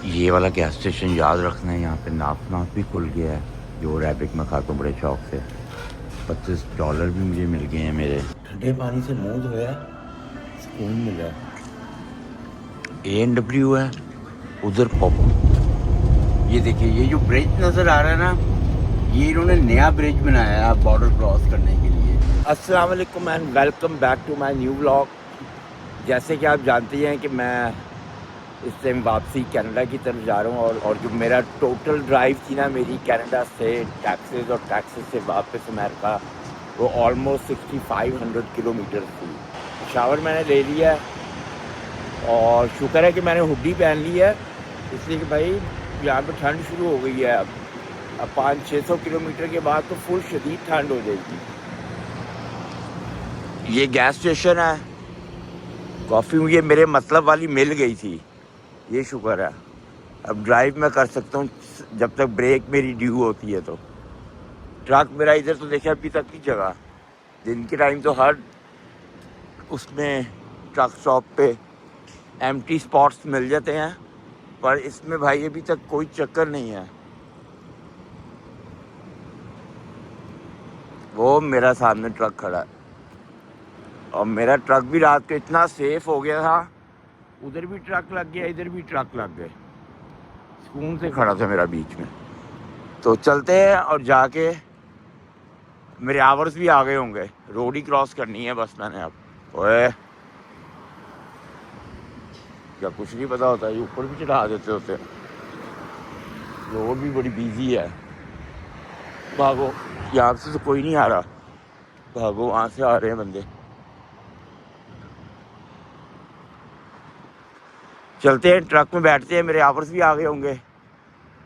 ये वाला gas station याद रखना है, यहाँ पे नाप भी खुल गया है, जो रैबिक मैं खाता हूँ बड़े शौक से। $25 भी मुझे मिल गए हैं मेरे। ठंडे पानी से मुंह धोया, सुकून मिला। A&W है उधर पॉप। ये देखिए, ये जो ब्रिज नज़र आ रहा है ना, ये इन्होंने नया ब्रिज बनाया है बॉर्डर क्रॉस करने के लिए। अस्सलाम वालेकुम and welcome back to my new vlog. जैसे कि आप जानते हैं कि मैं इस टाइम वापसी कनाडा की तरफ जा रहा हूँ, और जो मेरा टोटल ड्राइव थी ना मेरी कनाडा से टैक्सेस और टैक्सेस से वापस अमेरिका, वो ऑलमोस्ट 6500 किलोमीटर थी। शावर मैंने ले लिया है और शुक्र है कि मैंने हुडी पहन ली है, इसलिए कि भाई यहाँ पे ठंड शुरू हो गई है। अब 500-600 किलोमीटर के बाद तो फुल शदीद ठंड हो जाएगी। ये गैस स्टेशन है, कॉफ़ी मुझे मेरे मतलब वाली मिल गई थी, ये शुक्र है। अब ड्राइव मैं कर सकता हूँ जब तक ब्रेक मेरी ड्यू होती है। तो ट्रक मेरा इधर तो देखिए अभी तक की जगह, दिन के टाइम तो हर उसमें ट्रक स्टॉप पे एम्प्टी स्पॉट्स मिल जाते हैं, पर इसमें भाई अभी तक कोई चक्कर नहीं है। वो मेरा सामने ट्रक खड़ा है, और मेरा ट्रक भी रात को इतना सेफ हो गया था, उधर भी ट्रक लग गया, इधर भी ट्रक लग गए, सुकून से खड़ा था मेरा बीच में। तो चलते हैं और जाके, मेरे आवर्स भी आ गए होंगे, रोड ही क्रॉस करनी है बस मैंने अब। ओए क्या कुछ नहीं पता होता, ये ऊपर भी चढ़ा देते होते। रोड भी बड़ी बिजी है। भागो, यहाँ से तो कोई नहीं आ रहा, भागो, वहाँ से आ रहे हैं बंदे। चलते हैं, ट्रक में बैठते हैं, मेरे आवर्स भी आ गए होंगे,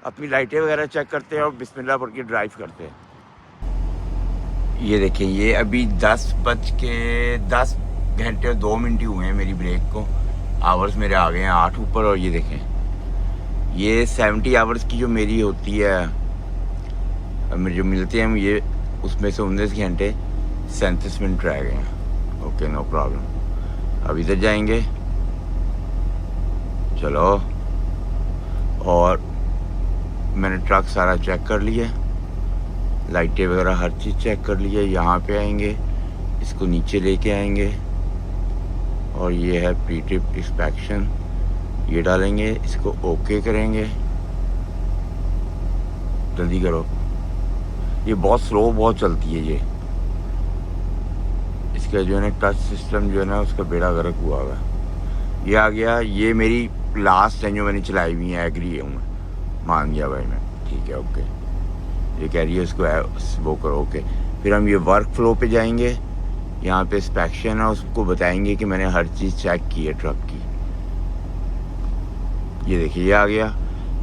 अपनी लाइटें वगैरह चेक करते हैं और बिस्मिल्लाह पढ़ के ड्राइव करते हैं। ये देखें, ये अभी 10 घंटे और 2 मिनट ही हुए हैं मेरी ब्रेक को। आवर्स मेरे आ गए हैं 8 ऊपर। और ये देखें, ये 70 आवर्स की जो मेरी होती है, मेरे जो मिलते हैं ये, उसमें से 19 घंटे 37 मिनट रह गए हैं। Okay, no problem. अब इधर जाएंगे, चलो। और मैंने ट्रक सारा चेक कर लिया, लाइटें वगैरह हर चीज़ चेक कर ली है। यहाँ पे आएंगे, इसको नीचे लेके आएंगे, और ये है प्री ट्रिप इंस्पेक्शन, ये डालेंगे, इसको ओके करेंगे। जल्दी करो, ये बहुत स्लो बहुत चलती है ये, इसका जो है ना टच सिस्टम जो है ना उसका बेड़ा गर्क हुआ हुआ। ये आ गया, ये मेरी लास्ट है जो मैंने चलाई हुई है, एग्री हूँ मैं, मान गया भाई मैं, ठीक है ओके। ये कह रही है उसको वो करो ओके। फिर हम ये वर्क फ्लो पे जाएंगे, यहाँ पे इंस्पेक्शन है, उसको बताएंगे कि मैंने हर चीज़ चेक की है ट्रक की। ये देखिए, ये आ गया,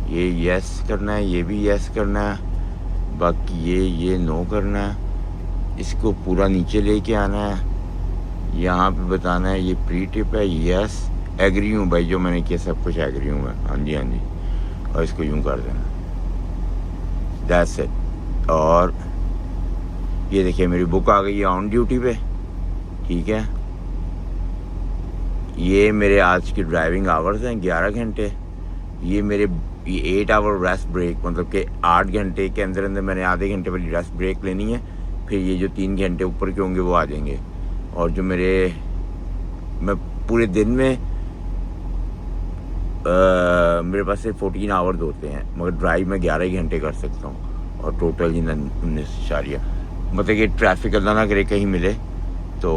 ये यस करना है, ये भी यस करना है, बाकी ये नो करना है। इसको पूरा नीचे लेके आना है, यहाँ पे बताना है ये प्री टिप है, यस एग्री हूँ भाई, जो मैंने किया सब कुछ एग्री हूँ मैं, हाँ जी हाँ जी। और इसको यूँ कर देना, दैट्स इट। और ये देखिए मेरी बुक आ गई है ऑन ड्यूटी पे, ठीक है। ये मेरे आज की ड्राइविंग आवर्स हैं 11 घंटे। ये मेरे 8 आवर रेस्ट ब्रेक, मतलब कि 8 घंटे के अंदर अंदर मैंने आधे घंटे वाली रेस्ट ब्रेक लेनी है। फिर ये जो 3 घंटे ऊपर के होंगे वो आ जाएंगे। और जो मैं पूरे दिन में मेरे पास से 14 आवर्स होते हैं, मगर ड्राइव में 11 ही घंटे कर सकता हूँ, और टोटल ही 19 मतलब कि ट्रैफिक अल्लाह ना करे कहीं मिले। तो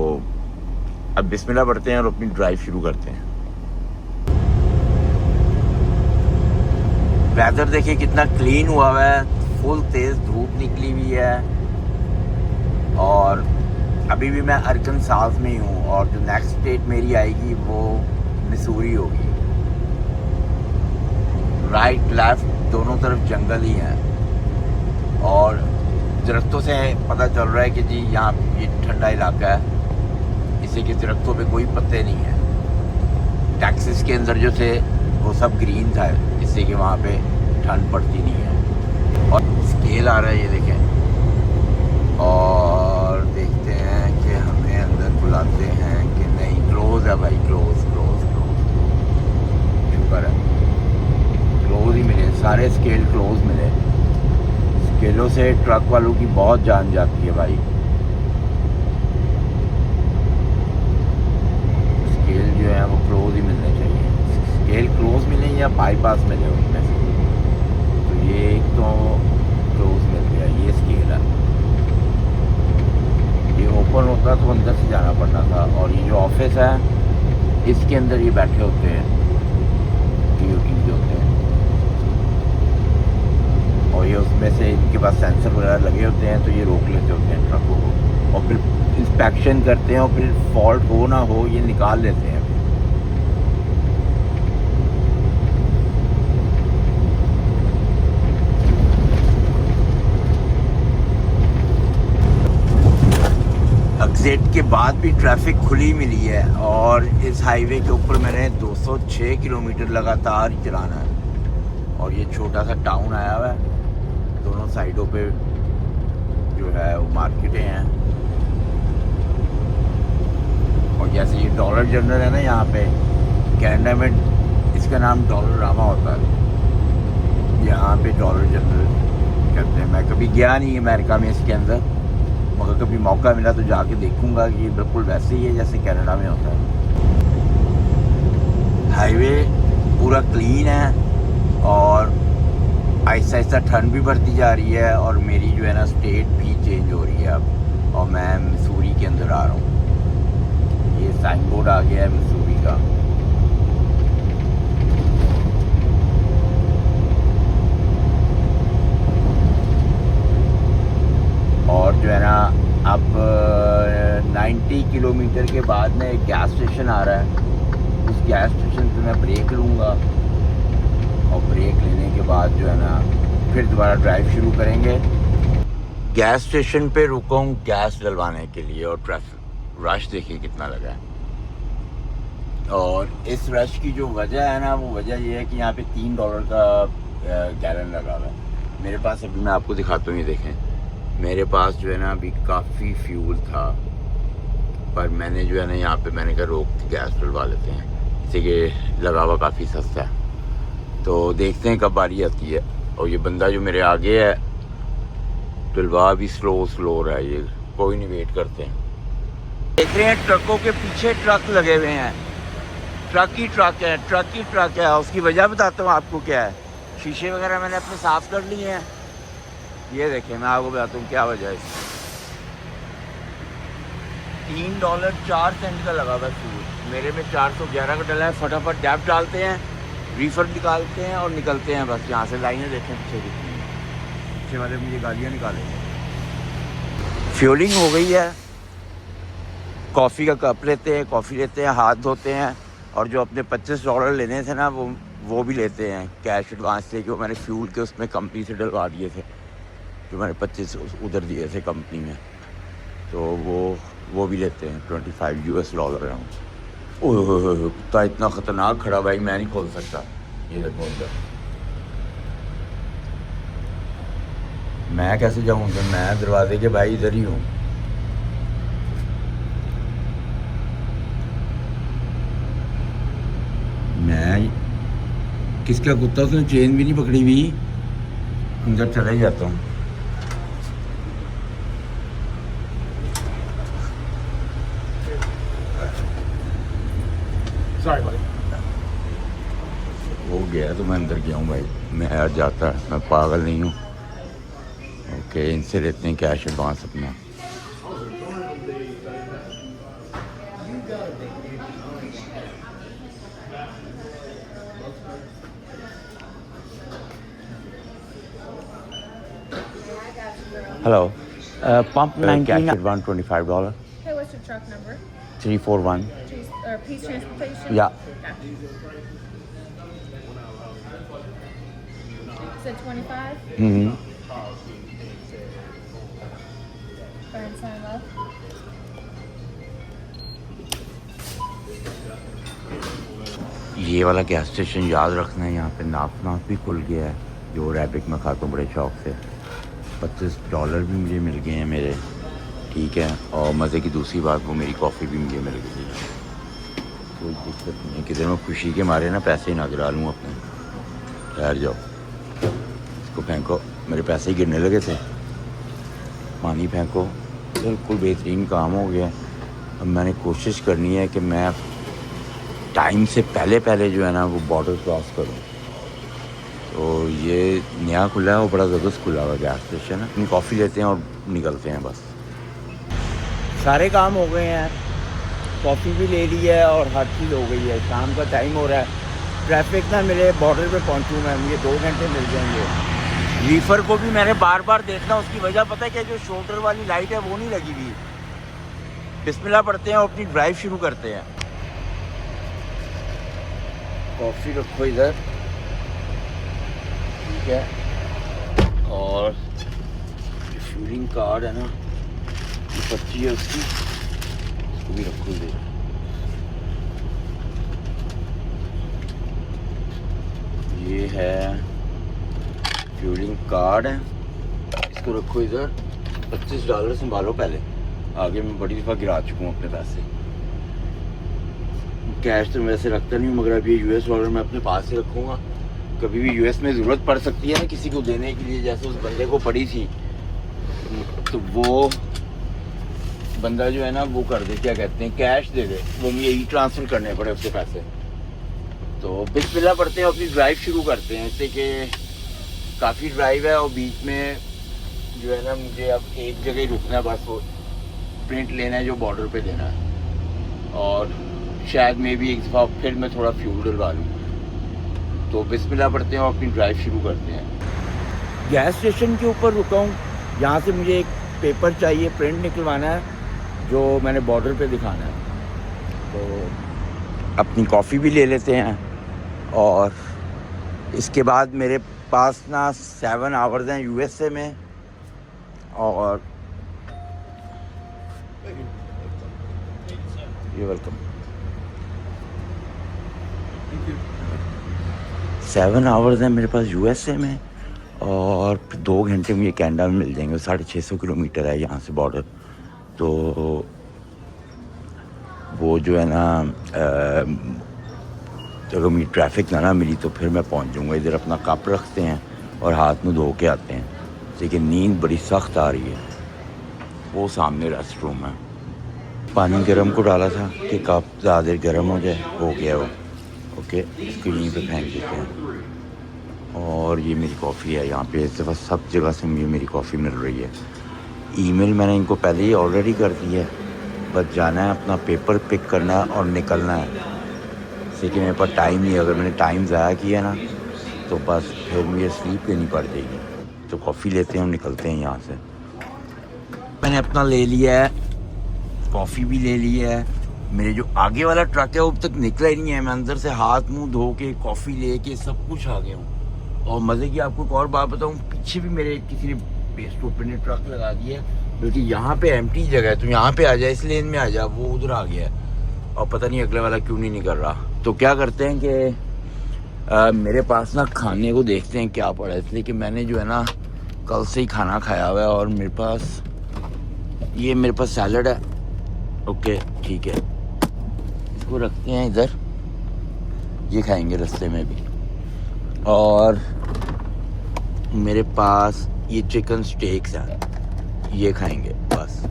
अब बिस्मिल्लाह पढ़ते हैं और अपनी ड्राइव शुरू करते हैं। वेदर देखिए कितना क्लीन हुआ हुआ है, फुल तेज़ धूप निकली हुई है, और अभी भी मैं अरकानसास में ही हूँ, और जो नेक्स्ट स्टेट मेरी आएगी वो मिसूरी होगी। राइट लेफ्ट दोनों तरफ जंगल ही हैं, और दरख्तों से पता चल रहा है कि जी यहाँ ये ठंडा इलाका है, इससे कि दरख्तों पे कोई पत्ते नहीं है। टेक्सास के अंदर जो थे वो सब ग्रीन था, इससे कि वहाँ पे ठंड पड़ती नहीं है। और स्केल आ रहा है, ये देखें, और देखते हैं कि हमें अंदर बुलाते हैं कि नहीं। क्लोज है भाई, क्लोज। शुक्र है, सारे स्केल क्लोज मिले। स्केलों से ट्रक वालों की बहुत जान जाती है भाई। स्केल जो है वो क्लोज ही मिलने चाहिए। स्केल क्लोज मिले या बाईपास मिले उनमें से। तो ये एक तो क्लोज मिल गया, ये स्केल है। ये ओपन होता तो अंदर से जाना पड़ता था। और ये जो ऑफिस है इसके अंदर ये बैठे होते हैं, टीओटी जो होते हैं, और ये उसमें से इनके पास सेंसर वगैरह लगे होते हैं, तो ये रोक लेते होते हैं ट्रकों को और फिर इंस्पेक्शन करते हैं और फिर फॉल्ट हो ना हो ये निकाल लेते हैं। एग्जिट के बाद भी ट्रैफिक खुली मिली है और इस हाईवे के ऊपर मैंने 206 किलोमीटर लगातार चलाना है। और ये छोटा सा टाउन आया हुआ है, दोनों साइडों पे जो है वो मार्केटें हैं। और जैसे ये डॉलर जनरल है ना यहाँ पे कनाडा में, इसका नाम डॉलरामा होता है। यहाँ पे डॉलर जनरल कहते हैं। मैं कभी गया नहीं अमेरिका में इसके अंदर, मगर कभी मौका मिला तो जाके देखूंगा कि ये बिल्कुल वैसे ही है जैसे कनाडा में होता है। हाईवे पूरा क्लीन है और आहिस्ता आहिस्ता ठंड भी बढ़ती जा रही है और मेरी जो है ना स्टेट भी चेंज हो रही है अब, और मैं मिसूरी के अंदर आ रहा हूँ। ये साइन बोर्ड आ गया है मिसूरी का। और जो है ना अब 90 किलोमीटर के बाद में एक गैस स्टेशन आ रहा है। उस गैस स्टेशन पे मैं ब्रेक लूँगा और ब्रेक लेने के बाद जो है ना फिर दोबारा ड्राइव शुरू करेंगे। गैस स्टेशन पे रुका हूँ गैस डलवाने के लिए और ट्रैफिक रश देखिए कितना लगा है। और इस रश की जो वजह है ना वो वजह ये है कि यहाँ पे $3 का गैलन लगा हुआ है। मेरे पास अभी मैं आपको दिखाता हूँ, ये देखें मेरे पास जो है ना अभी काफ़ी फ्यूल था, पर मैंने जो है ना यहाँ पे मैंने कहा रोक गैस डलवा लेते हैं, इसी के लगा हुआ काफ़ी सस्ता है। तो देखते हैं कब बारी आती है। और ये बंदा जो मेरे आगे है डलवा भी स्लो रहा है, ये कोई नहीं वेट करते हैं। देख रहे हैं ट्रकों के पीछे ट्रक लगे हुए हैं, ट्रक ही ट्रक है। उसकी वजह बताता हूँ आपको क्या है। शीशे वगैरह मैंने अपने साफ़ कर लिए हैं। ये देखें मैं आपको बताता हूँ क्या वजह है। $3.04 का लगा हुआ फ्यूल, मेरे में 411 का डला है। फटाफट डैप डालते हैं, रिफंड निकालते हैं और निकलते हैं बस। यहाँ से लाइनें देखें पीछे कितनी हैं, पीछे वाले मुझे गाड़ियाँ निकालेंगे। फ्यूलिंग हो गई है। कॉफ़ी का कप लेते हैं, कॉफ़ी लेते हैं, हाथ धोते हैं और जो अपने $25 लेने थे ना वो भी लेते हैं कैश एडवांस से, कि वो मैंने फ्यूल के उसमें कंपनी से डलवा दिए थे, जो मैंने 25 उधर दिए थे कंपनी में, तो वो भी लेते हैं। $25 है। ओह कुत्ता इतना ख़तरनाक खड़ा भाई, मैं नहीं खोल सकता। ये देखो उधर, मैं कैसे जाऊँ उधर? मैं दरवाजे के भाई इधर ही हूँ। मैं किसका कुत्ता, उसने चेन भी नहीं पकड़ी हुई, अंदर चला ही जाता हूँ। हो गया तो मैं अंदर गया हूँ भाई, मैं आज जाता, मैं पागल नहीं हूँ। ओके, इनसे लेते हैं कैश एडवांस अपना। Hello, pump 19 $125। Hey, what's your truck number? 341। Peace Transportation? Yeah. Said 25? Hmm. Go ahead and sign up. ये वाला गैस स्टेशन याद रखना है, यहाँ पे नाप भी खुल गया है, जो रैबिक मैं खाता हूँ बड़े शौक से। $25 भी मुझे मिल गए हैं मेरे, ठीक है। और मज़े की दूसरी बात, वो मेरी कॉफ़ी भी मुझे मिल गई है। कोई दिक्कत नहीं है, किधर मैं खुशी के मारे ना पैसे ना गिरा लूँ अपने। ठहर जाओ। इसको फेंको, मेरे पैसे गिरने लगे थे। पानी फेंको, बिल्कुल बेहतरीन काम हो गया। अब मैंने कोशिश करनी है कि मैं टाइम से पहले जो है ना वो बॉर्डर क्रॉस करूँ। तो ये नया खुला है, वो बड़ा ज़बरदस्त खुला हुआ गैस स्टेशन है। अपनी कॉफ़ी लेते हैं और निकलते हैं बस। सारे काम हो गए हैं, कॉफ़ी भी ले ली है और हर चीज़ हो गई है। शाम का टाइम हो रहा है, ट्रैफिक ना मिले, बॉर्डर पे पहुंचूं मैं, मुझे 2 घंटे मिल जाएंगे। रीफर को भी मैंने बार बार देखना, उसकी वजह पता है क्या, जो शोल्डर वाली लाइट है वो नहीं लगी हुई। बिस्मिल्लाह पढ़ते हैं और अपनी ड्राइव शुरू करते हैं। कॉफ़ी रखो इधर, ठीक है, और फ्यूलिंग कार्ड है ना, ये पर्ची है उसकी, इसको भी रखो इधर। ये है फ्यूलिंग कार्ड है, इसको रखो इधर। $25 संभालो पहले, आगे मैं बड़ी दफ़ा गिरा चुका हूँ अपने पैसे। कैश तो वैसे रखता नहीं हूँ, मगर अब ये US डॉलर मैं अपने पास ही रखूँगा। कभी भी US में ज़रूरत पड़ सकती है ना किसी को देने के लिए, जैसे उस बंदे को पड़ी थी, तो वो बंदा जो है ना वो कर दे, क्या कहते हैं, कैश दे दे, वो मुझे ई ट्रांसफ़र करने पड़े उससे पैसे। तो बिस्मिल्लाह पढ़ते हैं, अपनी ड्राइव शुरू करते हैं। इससे कि काफ़ी ड्राइव है और बीच में जो है ना मुझे अब एक जगह ही रुकना है बस, वो प्रिंट लेना है जो बॉर्डर पे देना है, और शायद में भी एक दफ़ा फिर मैं थोड़ा फ्यूल डलवा लूँ। तो बिस्मिल्लाह पढ़ते हैं और अपनी ड्राइव शुरू करते हैं। गैस स्टेशन के ऊपर रुका हूँ, यहाँ से मुझे एक पेपर चाहिए, प्रिंट निकलवाना है जो मैंने बॉर्डर पे दिखाना है। तो अपनी कॉफ़ी भी ले लेते हैं, और इसके बाद मेरे पास ना 7 आवर्स हैं USA में, और ये वेलकम 7 आवर्स हैं मेरे पास USA में, और फिर 2 घंटे मुझे कनाडा में मिल जाएंगे। 650 किलोमीटर है यहाँ से बॉर्डर। तो वो जो है ना अगर मुझे ट्रैफिक ना मिली तो फिर मैं पहुँच जाऊँगा। इधर अपना कप रखते हैं और हाथ में धो के आते हैं, लेकिन नींद बड़ी सख्त आ रही है। वो सामने रेस्ट रूम है। पानी गर्म को डाला था कि कप ज़्यादा देर गर्म हो जाए, हो गया वो। ओके, इसको यहीं पे फेंक देते हैं। और ये मेरी कॉफ़ी है यहाँ पे। इस दफ़ा सब जगह से मुझे मेरी कॉफ़ी मिल रही है। ईमेल मैंने इनको पहले ही ऑलरेडी कर दी है, बस जाना है, अपना पेपर पिक करना है और निकलना है। लेकिन मेरे पास टाइम नहीं है, अगर मैंने टाइम ज़ाया किया ना तो बस फिर मुझे स्लीप लेनी पड़ जाएगी। तो कॉफ़ी लेते हैं और निकलते हैं यहाँ से। मैंने अपना ले लिया है, कॉफ़ी भी ले ली है। मेरे जो आगे वाला ट्रक है वो अब तक निकला ही नहीं है। मैं अंदर से हाथ मुंह धो के कॉफ़ी ले के सब कुछ आ गया हूँ। और मज़े की आपको एक और बात बताऊँ, पीछे भी मेरे किसी ने बेस्ट ओपन ने ट्रक लगा दिया है, बल्कि यहाँ पे एम्प्टी जगह है, तो यहाँ पे आ जाए, इस लेन में आ जा, वो उधर आ गया है और पता नहीं अगले वाला क्यों नहीं निकल रहा। तो क्या करते हैं कि मेरे पास ना खाने को देखते हैं क्या पड़ा है, इसलिए कि मैंने जो है ना कल से ही खाना खाया हुआ है। और मेरे पास सैलड है। ओके ठीक है, इसको रखते हैं इधर, ये खाएंगे रास्ते में भी। और मेरे पास ये चिकन स्टेक्स हैं, ये खाएंगे बस।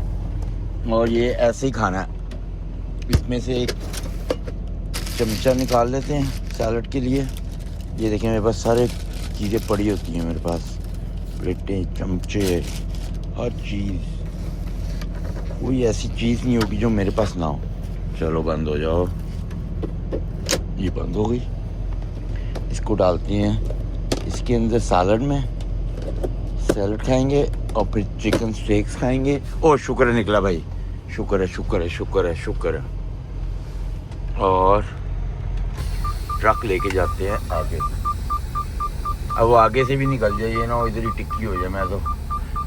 और ये ऐसे ही खाना है। इसमें से एक चमचा निकाल लेते हैं सैलड के लिए। ये देखें मेरे पास सारे चीज़ें पड़ी होती हैं, मेरे पास प्लेटें, चमचे, हर चीज़। कोई ऐसी चीज़ नहीं होगी जो मेरे पास ना हो। चलो बंद हो जाओ, ये बंद हो गई। इसको डालते हैं इसके अंदर सैलड में, सैलड खाएंगे और फिर चिकन स्टेक्स खाएंगे। ओह शुक्र है निकला भाई, शुक्र है शुक्र है शुक्र है शुक्र है। और ट्रक लेके जाते हैं आगे। अब वो आगे से भी निकल जाए, ये ना इधर ही टिक्की हो जाए। मैं तो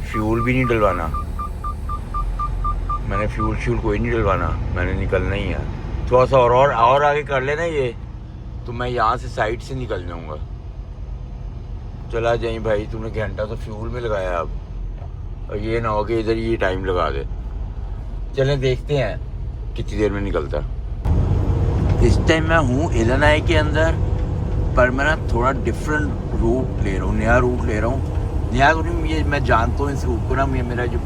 फ्यूल भी नहीं डलवाना, मैंने फ्यूल कोई नहीं डलवाना, मैंने निकलना ही है। थोड़ा सा और आगे कर लेना ये, तो मैं यहाँ से साइड से निकल जाऊँगा। चला जाए भाई, तूने घंटा तो फ्यूल में लगाया अब, और ये ना हो कि इधर ये टाइम लगा दे। चलें देखते हैं कितनी देर में निकलता। इस टाइम मैं हूँ इलिनॉय के अंदर, पर मैं ना थोड़ा डिफरेंट रूट ले रहा हूँ, नया रूट ले रहा हूँ। नया तो नहीं, ये मैं जानता हूँ इस रूट को ना। मेरा जो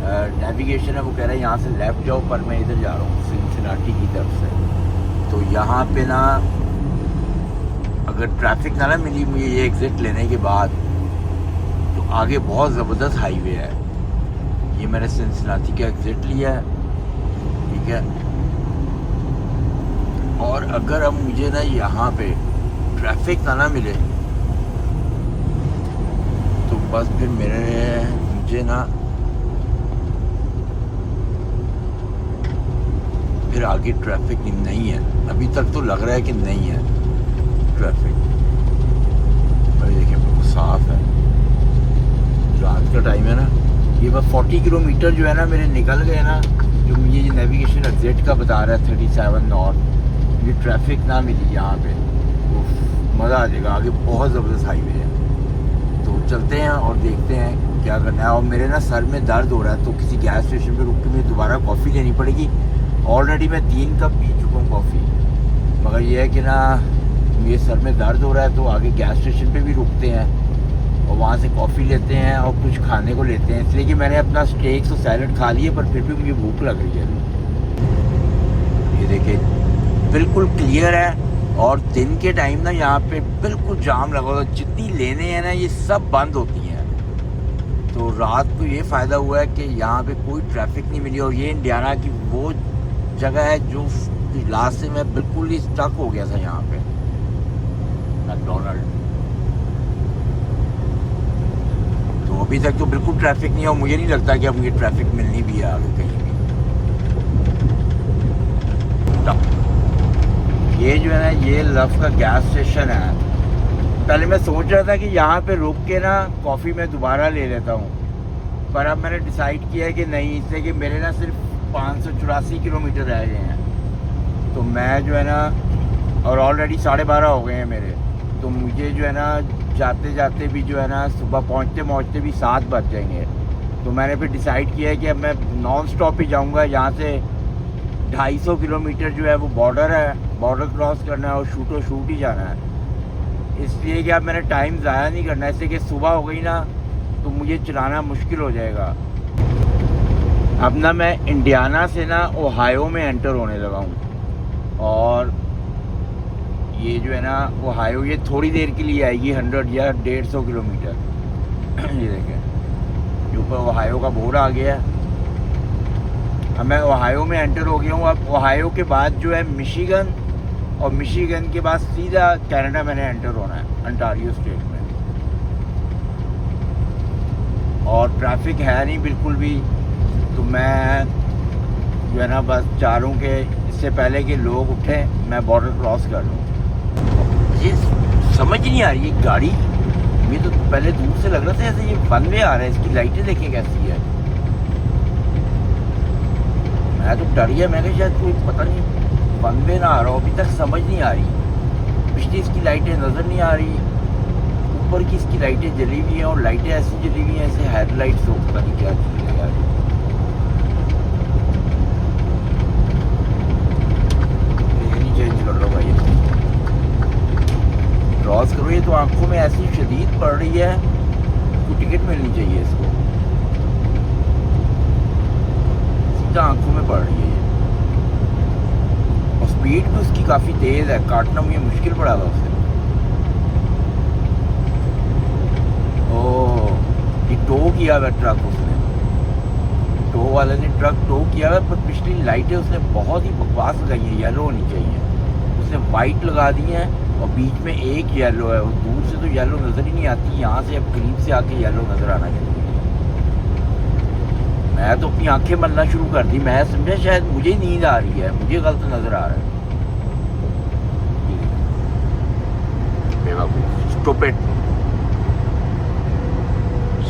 नेविगेशन है वो कह रहा है यहाँ से लेफ़्ट जाओ, पर मैं इधर जा रहा हूँ सिनसिनाटी की तरफ से। तो यहाँ पे ना अगर ट्रैफिक ना मिली मुझे ये एग्ज़िट लेने के बाद, तो आगे बहुत ज़बरदस्त हाईवे है। ये मैंने सिनसिनाटी का एग्ज़िट लिया है, ठीक है। और अगर अब मुझे ना यहाँ पे ट्रैफिक ना मिले तो बस फिर मुझे ना फिर आगे ट्रैफिक नहीं है। अभी तक तो लग रहा है कि नहीं है ट्रैफिक। और देखिए बिल्कुल साफ है, रात का टाइम है ना। ये बस 40 किलोमीटर जो है ना मेरे निकल गए ना, जो मुझे ये नेविगेशन एग्जिट का बता रहा है 37 नॉर्थ। ये ट्रैफिक ना मिली यहाँ पे, मज़ा आ जाएगा। आगे बहुत ज़बरदस्त हाईवे है। तो चलते हैं और देखते हैं क्या करना है। और मेरे ना सर में दर्द हो रहा है, तो किसी गैस स्टेशन पे रुक के मुझे दोबारा कॉफ़ी लेनी पड़ेगी। ऑलरेडी मैं 3 कप पी चुका हूँ कॉफ़ी, मगर ये है कि ना मेरे सर में दर्द हो रहा है, तो आगे गैस स्टेशन पे भी रुकते हैं और वहाँ से कॉफ़ी लेते हैं और कुछ खाने को लेते हैं। इसलिए कि मैंने अपना स्टेक्स और सैलड खा लिए, पर फिर भी मुझे भूख लग रही है। ये देखिए बिल्कुल क्लियर है। और दिन के टाइम ना यहाँ पे बिल्कुल जाम लगा हुआ, जितनी लेने हैं ना ये सब बंद होती हैं। तो रात को ये फ़ायदा हुआ है कि यहाँ पे कोई ट्रैफिक नहीं मिली। और ये इंडियाना की वो जगह है जो लास्ट से मैं बिल्कुल ही स्टक हो गया था यहाँ पे, मैकडोनल्ड। तो अभी तक तो बिल्कुल ट्रैफिक नहीं है और मुझे नहीं लगता कि अब मुझे ट्रैफिक मिलनी भी है आगे कहीं भी। ये जो है ना ये लव का गैस स्टेशन है। पहले मैं सोच रहा था कि यहाँ पे रुक के ना कॉफ़ी मैं दोबारा ले लेता हूँ, पर अब मैंने डिसाइड किया है कि नहीं, इसलिए कि मेरे ना सिर्फ 584 किलोमीटर रह गए हैं। तो मैं जो है ना, और ऑलरेडी 12:30 हो गए हैं मेरे, तो मुझे जो है ना जाते जाते भी जो है ना सुबह पहुँचते भी 7 बज जाएंगे। तो मैंने फिर डिसाइड किया है कि अब मैं नॉन स्टॉप ही जाऊँगा। यहाँ से 250 किलोमीटर जो है वो बॉर्डर है, बॉर्डर क्रॉस करना है और शूट ही जाना है। इसलिए कि अब मैंने टाइम ज़ाया नहीं करना है, इसलिए कि सुबह हो गई ना तो मुझे चलाना मुश्किल हो जाएगा। अब ना मैं इंडियाना से ना ओहायो में एंटर होने लगा हूँ। और ये जो है ना ओहायो, ये थोड़ी देर के लिए आएगी, 100 या 150 किलोमीटर। ये देखें ऊपर ओहायो का बोर्ड आ गया है। अब मैं ओहायो में एंटर हो गया हूँ। अब ओहायो के बाद जो है मिशिगन, और मिशिगन के बाद सीधा कनाडा मैंने एंटर होना है, अंटारियो स्टेट में। और ट्रैफिक है नहीं बिल्कुल भी। तो मैं जो है ना बस चाह रहा हूँ कि इससे पहले कि लोग उठें मैं बॉर्डर क्रॉस कर लूँ। ये समझ नहीं आ रही है गाड़ी, ये तो पहले दूर से लग रहा था ऐसे ये वन वे आ रहा है। इसकी लाइटें देखें कैसी है। मैं तो डर गया, मैं शायद कोई पता नहीं वन वे ना आ रहा हो। अभी तक समझ नहीं आ रही। पिछली इसकी लाइटें नज़र नहीं आ रही, ऊपर की इसकी लाइटें जली हुई हैं और लाइटें ऐसी जली हुई हैं ऐसे हेडलाइट्स हो, पता नहीं क्या चीज़ है यार। ये चेंज कर लो भाई, क्रॉस करो। ये तो आंखों में ऐसी शदीद पड़ रही है, इसको टिकट मिलनी चाहिए। इसको सीधा आंखों में पड़ रही है। और स्पीड भी उसकी काफ़ी तेज़ है, काटना मुझे मुश्किल पड़ा था उससे। ओह, ये टो किया हुआ ट्रक उसने, टो वाले ने ट्रक टो किया हुआ। पर पिछली लाइटें उसने बहुत ही बकवास लगाई हैं, येलो होनी चाहिए। उसने वाइट लगा दी हैं और बीच में एक येलो है। और दूर से तो येलो नज़र ही नहीं आती, यहाँ से अब करीब से आके येलो नज़र आना चाहिए। मैं तो अपनी आंखें मलना शुरू कर दी। मैं समझा शायद मुझे नींद आ रही है, मुझे गलत नज़र आ रहा है। स्टॉपिड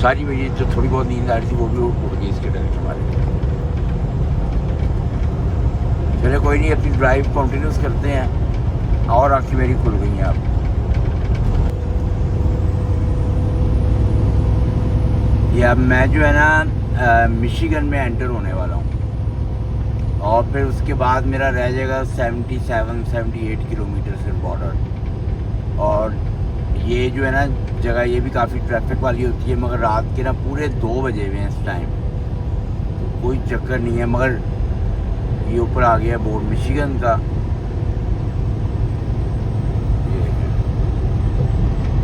सारी मुझे जो थोड़ी बहुत नींद आ रही थी वो भी उड़ गई इसके डर हमारे। चलो कोई नहीं, अपनी ड्राइव कंटिन्यूस करते हैं। और आंखें मेरी खुल गई हैं अब। ये अब मैं जो है ना मिशिगन में एंटर होने वाला हूँ। और फिर उसके बाद मेरा रह जाएगा 77-78 किलोमीटर से बॉर्डर। और ये जो है ना जगह ये भी काफ़ी ट्रैफिक वाली होती है, मगर रात के ना पूरे 2 बजे हुए हैं इस टाइम, तो कोई चक्कर नहीं है। मगर ये ऊपर आ गया बोर्ड मिशिगन का,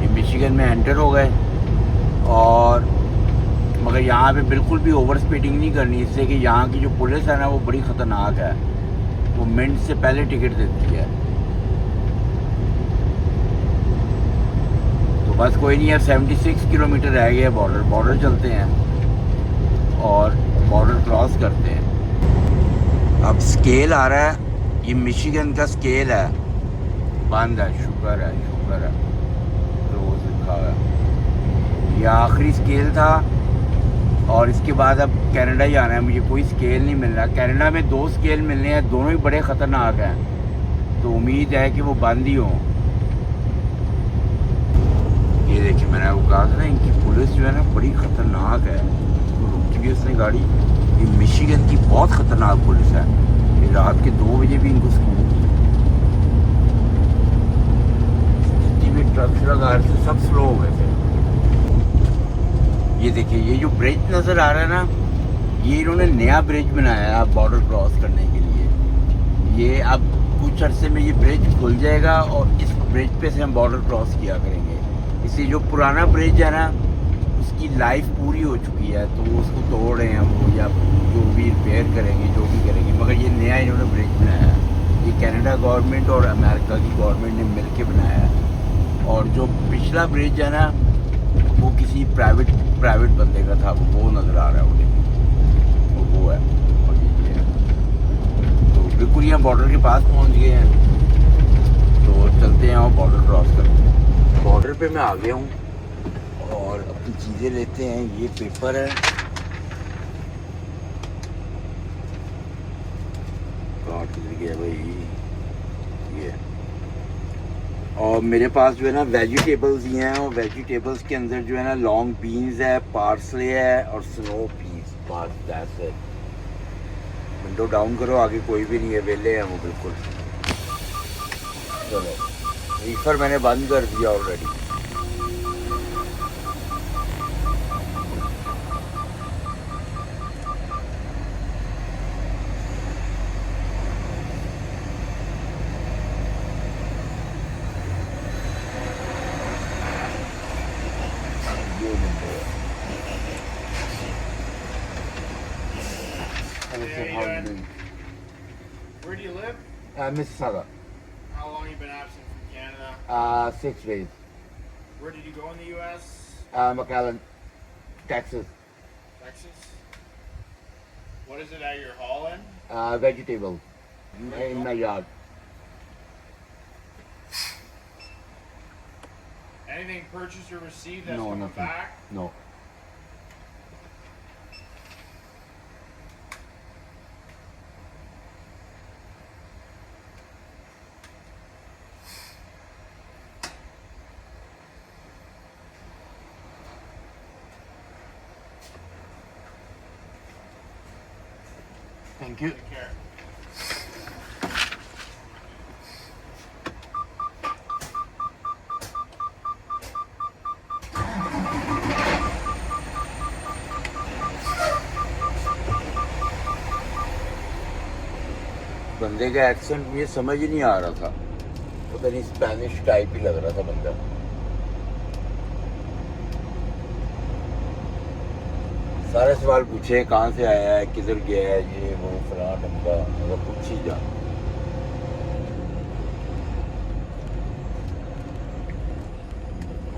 ये मिशिगन में एंटर हो गए। और मगर यहाँ पे बिल्कुल भी ओवर स्पीडिंग नहीं करनी, इसलिए कि यहाँ की जो पुलिस है ना वो बड़ी ख़तरनाक है, वो मिनट से पहले टिकट देती है। तो बस कोई नहीं है, 76 किलोमीटर रह गया बॉर्डर चलते हैं और बॉर्डर क्रॉस करते हैं। अब स्केल आ रहा है, ये मिशिगन का स्केल है, बंद है, शुक्र है रोज लिखा हुआ है। ये आखिरी स्केल था और इसके बाद अब कनाडा ही आना है, मुझे कोई स्केल नहीं मिल रहा। कनाडा में 2 स्केल मिलने हैं, दोनों ही बड़े ख़तरनाक हैं, तो उम्मीद है कि वो बंद ही हों। ये देखिए, मैंने आपको कहा था ना इनकी पुलिस जो है ना बड़ी ख़तरनाक है। तो रुकी भी उसने गाड़ी, ये मिशिगन की बहुत ख़तरनाक पुलिस है। ये रात के 2 बजे भी इनको जितनी भी ट्रक लगा रहे थे सब स्लो हो गए थे। ये देखिए, ये जो ब्रिज नज़र आ रहा है ना, ये इन्होंने नया ब्रिज बनाया है बॉर्डर क्रॉस करने के लिए। ये अब कुछ अरसे में ये ब्रिज खुल जाएगा और इस ब्रिज पे से हम बॉर्डर क्रॉस किया करेंगे। इसलिए जो पुराना ब्रिज है ना उसकी लाइफ पूरी हो चुकी है, तो वो उसको तोड़ रहे हैं वो, या जो भी रिपेयर करेंगे जो भी करेंगे। मगर ये नया इन्होंने ब्रिज बनाया है, ये कनाडा गवर्नमेंट और अमेरिका की गवर्नमेंट ने मिल के बनाया है। और जो पिछला ब्रिज है ना वो किसी प्राइवेट बंदे का था, वो नज़र आ रहा है, वो देखिए वो है। और ये है, तो बिल्कुल यहाँ बॉर्डर के पास पहुँच गए हैं, तो चलते हैं और बॉर्डर क्रॉस करते हैं। बॉर्डर पे मैं आ गया हूँ और अपनी चीज़ें लेते हैं। ये पेपर है, कार्ड किधर गया भाई, ये। और मेरे पास जो है ना वेजिटेबल्स ही हैं, और वेजिटेबल्स के अंदर जो है ना लॉन्ग बीन्स है, पार्सले है और स्नो पीस, बस दैट्स इट। विंडो डाउन करो, आगे कोई भी नहीं है, वेले हैं वो बिल्कुल। चलो, रीफर मैंने बंद कर दिया already. Where do you live? Mississauga. How long you been absent from Canada? 6 days. Where did you go in the U.S.? McAllen, Texas. Texas? What is it that you're hauling? Vegetable in my yard. Anything purchased or received that's No, coming nothing. back? No. Thank you. Take care. बंदे का accent मुझे समझ ही नहीं आ रहा था, पता नहीं Spanish type ही लग रहा था बंदा। सारे सवाल पूछे, कहाँ से आया है, किधर गया है, ये वो फलां ढमका, मतलब पूछ ही जा।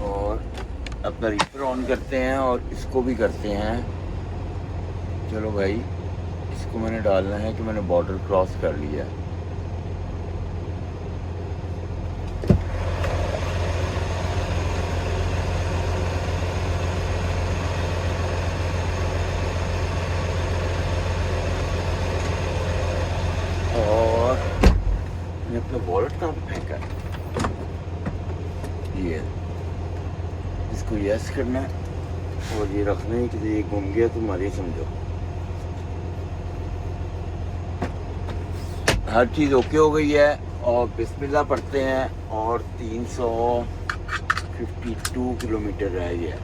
और अपना रीपर ऑन करते हैं और इसको भी करते हैं। चलो भाई, इसको मैंने डालना है कि मैंने बॉर्डर क्रॉस कर लिया है। और मैंने अपना वॉलेट कहाँ पे फेंका है, ये इसको यस करना है और ये रखना है कि ये घूम गया तो मारी समझो। हर चीज़ ओके हो गई है और बिस्मिल्लाह पढ़ते हैं और 300 52 किलोमीटर रह गया।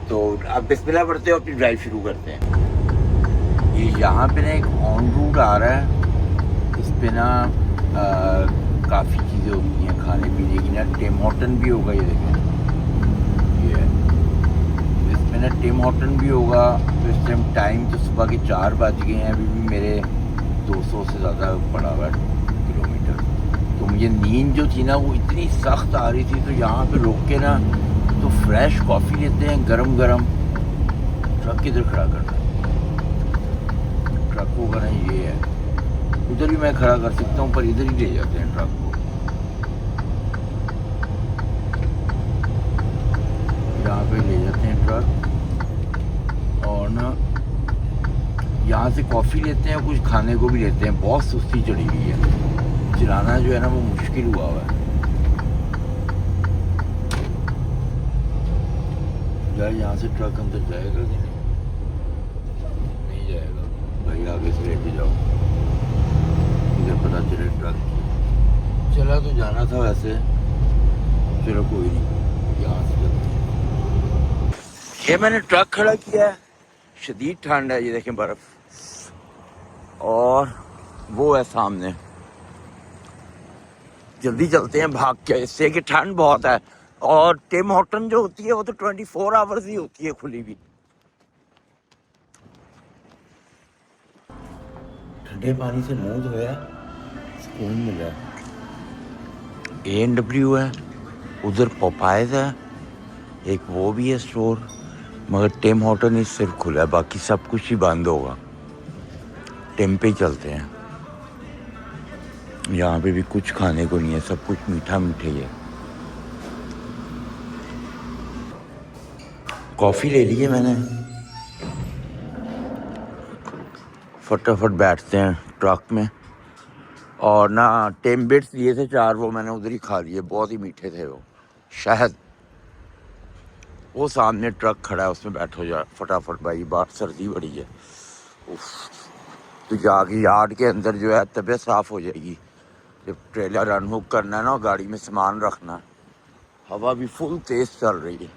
तो अब बिस्मिल्लाह पढ़ते हो, अपनी ड्राइव शुरू करते हैं। ये यहाँ पे ना एक ऑन रूट आ रहा है, इस पे ना काफ़ी चीज़ें होती हैं खाने पीने की ना। टिम हॉर्टन भी होगा, ये देखें, ये इसमें ना टिम हॉर्टन भी होगा। तो इस टाइम तो सुबह के 4 बज गए हैं, अभी भी मेरे 200 से ज़्यादा पड़ा हुआ किलोमीटर। तो मुझे नींद जो थी ना वो इतनी सख्त आ रही थी, तो यहाँ पे रोक के ना तो फ्रेश कॉफ़ी लेते हैं गरम गरम। ट्रक किधर खड़ा करना है? ट्रक को करना ये है, उधर भी मैं खड़ा कर सकता हूँ, पर इधर ही ले जाते हैं ट्रक को। यहाँ पे ले जाते हैं ट्रक, और ना यहाँ से कॉफ़ी लेते हैं, कुछ खाने को भी लेते हैं। बहुत सुस्ती चढ़ी हुई है, चलाना जो है ना वो मुश्किल हुआ हुआ है यार। यहाँ से ट्रक अंदर जाएगा कि नहीं जाएगा? भाई आगे से लेके जाओ, इधर पता चले ट्रक चला तो जाना था वैसे। चलो कोई नहीं, यहाँ से चलते हैं। ये मैंने ट्रक खड़ा किया है, शदीद ठंड है, ये देखें बर्फ, और वो है सामने। जल्दी चलते हैं भाग के, इससे कि ठंड बहुत है। और टिम हॉर्टन जो होती है वो तो 24 आवर्स ही होती है खुली भी। ठंडे पानी से मुंह धोया, सुकून मिला। A&W है, उधर पॉपाइज है, एक वो भी है स्टोर, मगर टिम हॉर्टन ही सिर्फ खुला है, बाकी सब कुछ ही बंद होगा। टिम पे ही चलते हैं। यहाँ पे भी कुछ खाने को नहीं है, सब कुछ मीठा मीठा ही है। कॉफ़ी ले ली है मैंने, फटाफट बैठते हैं ट्रक में। और ना टिम बिट्स लिए थे 4, वो मैंने उधर ही खा लिए, बहुत ही मीठे थे वो, शहद। वो सामने ट्रक खड़ा है, उसमें बैठो जा फटाफट भाई, बाहर सर्दी बड़ी है। उफ, तो जाके यार्ड के अंदर जो है तबीयत साफ़ हो जाएगी। जब ट्रेलर अनहुक करना है ना, गाड़ी में सामान रखना, हवा भी फुल तेज़ चल रही है।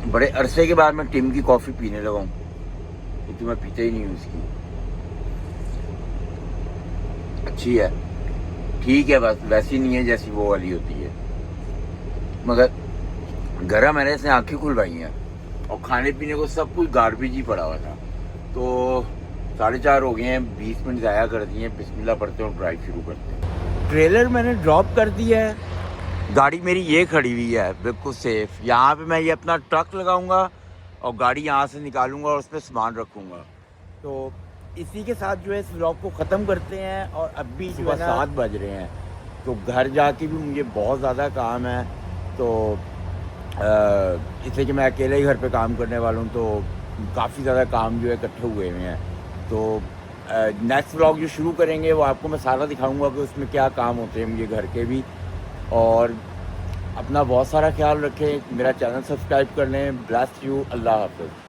बड़े अरसे के बाद मैं टिम की कॉफ़ी पीने लगा हूँ, क्योंकि मैं पीता ही नहीं हूँ इसकी। अच्छी है, ठीक है, बस वैसी नहीं है जैसी वो वाली होती है, मगर गरम मैंने इसने आँखें खुलवाई हैं। और खाने पीने को सब कुछ गार्बेज ही पड़ा हुआ था। तो 4:30 हो गए हैं, 20 मिनट ज़ाया कर दिए हैं। बिस्मिल्लाह पढ़ते हैं, ड्राइव शुरू करते हैं। ट्रेलर मैंने ड्रॉप कर दिया है, गाड़ी मेरी ये खड़ी हुई है बिल्कुल सेफ। यहाँ पे मैं ये अपना ट्रक लगाऊंगा और गाड़ी यहाँ से निकालूंगा और उसमें सामान रखूंगा। तो इसी के साथ जो है इस व्लॉग को ख़त्म करते हैं। और अब भी सुबह 7 बज रहे हैं, तो घर जाके भी मुझे बहुत ज़्यादा काम है। तो इसलिए कि मैं अकेले ही घर पे काम करने वाला हूँ, तो काफ़ी ज़्यादा काम जो है इकट्ठे हुए हुए हैं। तो नेक्स्ट व्लॉग जो शुरू करेंगे वो आपको मैं सारा दिखाऊंगा कि उसमें क्या काम होते हैं मुझे घर के भी। और अपना बहुत सारा ख्याल रखें, मेरा चैनल सब्सक्राइब कर लें। ब्लेस यू, अल्लाह हाफ़िज़।